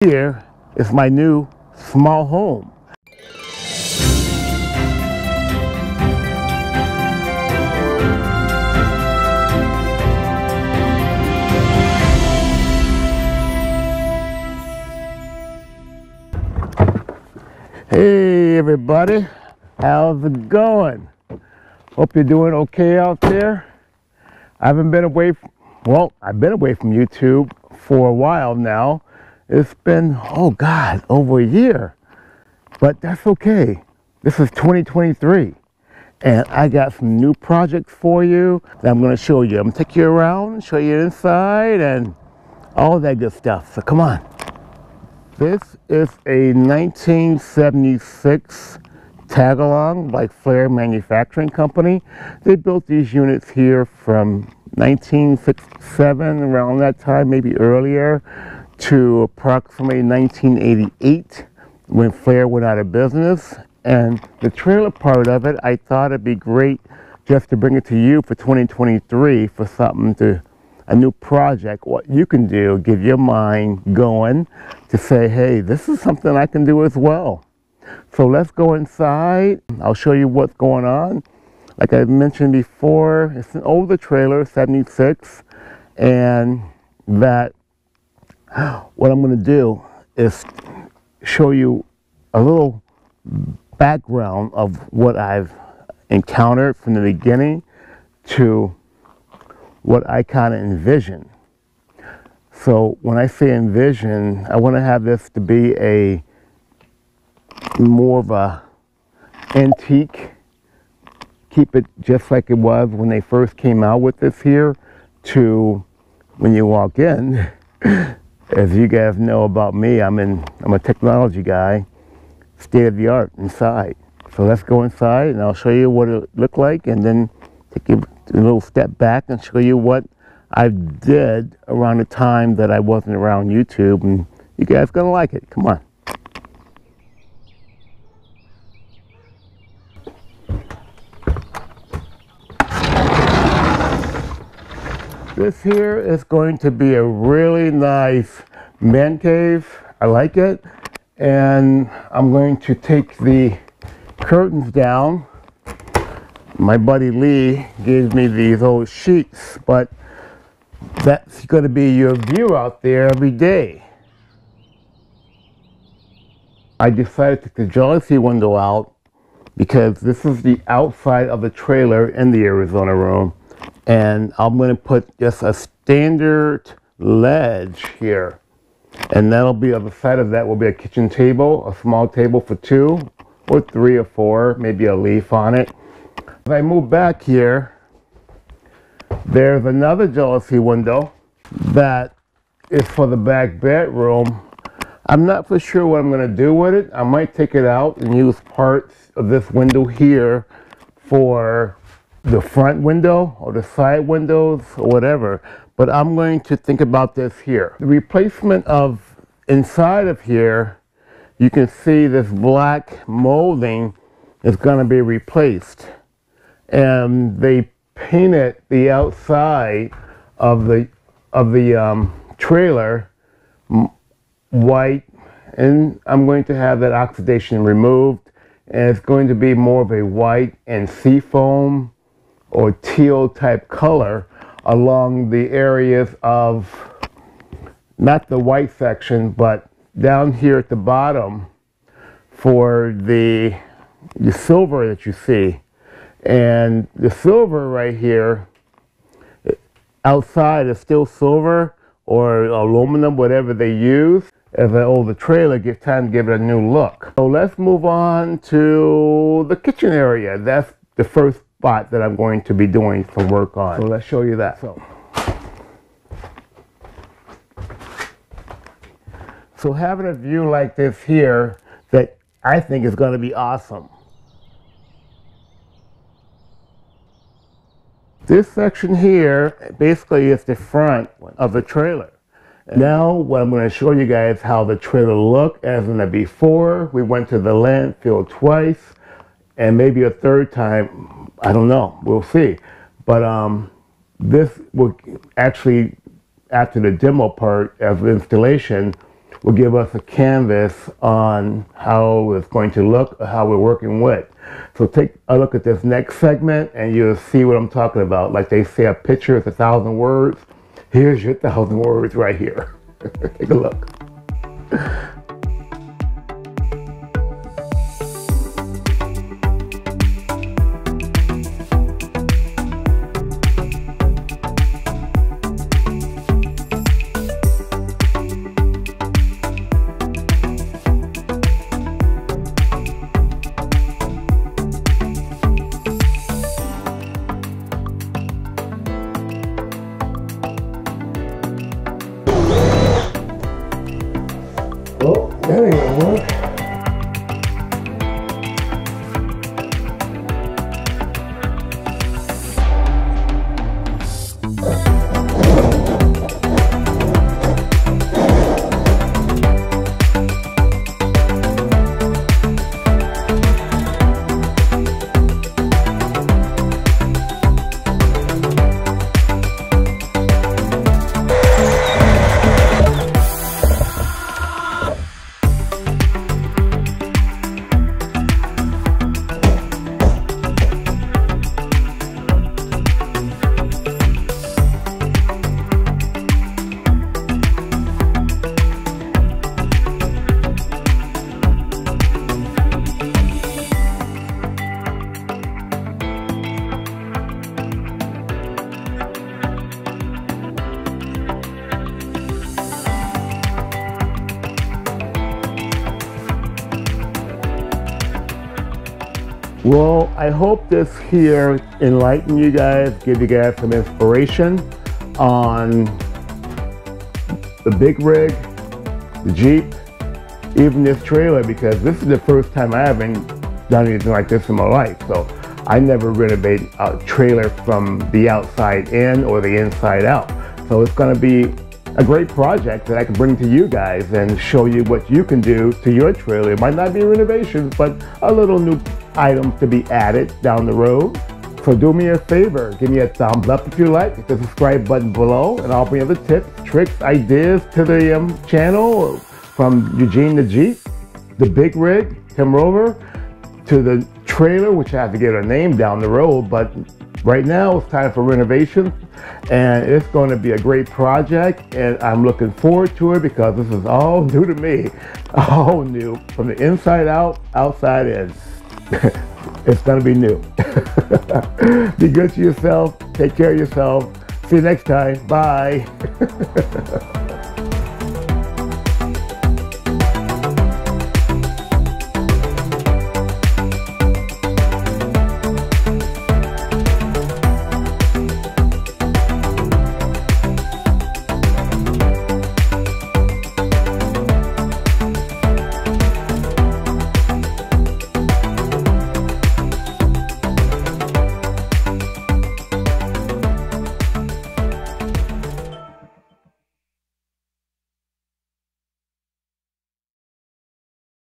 Here is my new small home. Hey everybody, how's it going? Hope you're doing okay out there. I've been away from YouTube for a while now. It's been, oh God, over a year. But that's okay. This is 2023. And I got some new projects for you that I'm going to show you. I'm going to take you around, show you inside, and all that good stuff. So come on. This is a 1976 tag-along by Flare Manufacturing Company. They built these units here from 1967, around that time, maybe earlier, to approximately 1988 when Flare went out of business. And the trailer part of it, I thought it'd be great just to bring it to you for 2023 for something to, a new project, what you can do, get your mind going to say, hey, this is something I can do as well. So let's go inside. I'll show you what's going on. Like I mentioned before, it's an older trailer, 76, and that what I'm going to do is show you a little background of what I've encountered from the beginning to what I kind of envision. So when I say envision, I want to have this to be a more of a antique, keep it just like it was when they first came out with this here, to when you walk in. As you guys know about me, I'm a technology guy, state of the art inside. So let's go inside and I'll show you what it looked like, and then take a little step back and show you what I did around the time that I wasn't around YouTube, and you guys gonna like it. Come on. This here is going to be a really nice man cave. I like it. And I'm going to take the curtains down. My buddy Lee gave me these old sheets, but that's going to be your view out there every day. I decided to take the jealousy window out because this is the outside of the trailer in the Arizona room. And I'm going to put just a standard ledge here. And that'll be on the side of that will be a kitchen table, a small table for 2 or 3 or 4, maybe a leaf on it. As I move back here, there's another jealousy window that is for the back bedroom. I'm not for sure what I'm going to do with it. I might take it out and use parts of this window here for the front window or the side windows or whatever, but I'm going to think about this here. The replacement of inside of here, you can see this black molding is going to be replaced, and they painted the outside of the trailer white, and I'm going to have that oxidation removed, and it's going to be more of a white and seafoam or teal type color along the areas of, not the white section, but down here at the bottom for the silver that you see. And the silver right here outside is still silver or aluminum, whatever they use. As I the trailer, get time to give it a new look. So let's move on to the kitchen area. That's the first spot that I'm going to be doing some work on. So let's show you that. So having a view like this here, that I think is going to be awesome. This section here basically is the front of the trailer. Now what I'm going to show you guys how the trailer looked as in the before. We went to the landfill twice and maybe a third time. I don't know, we'll see. But this will actually, after the demo part of installation, will give us a canvas on how it's going to look, or how we're working with. So take a look at this next segment and you'll see what I'm talking about. Like they say, a picture is 1,000 words. Here's your 1,000 words right here. Take a look. Oh, that ain't gonna work. Well, I hope this here enlighten you guys, give you guys some inspiration on the big rig, the Jeep, even this trailer, because this is the first time I haven't done anything like this in my life. So I never renovate a trailer from the outside in or the inside out. So it's going to be a great project that I can bring to you guys and show you what you can do to your trailer. It might not be renovations, but a little new items to be added down the road. So do me a favor, give me a thumbs up if you like, hit the subscribe button below, and I'll bring other tips, tricks, ideas to the channel, from Eugene the Jeep, the big rig, TIMROVER, to the trailer, which I have to get a name down the road, but right now it's time for renovation, and it's going to be a great project, and I'm looking forward to it because this is all new to me, all new, from the inside out, outside in. It's going to be new. Be good to yourself. Take care of yourself. See you next time. Bye.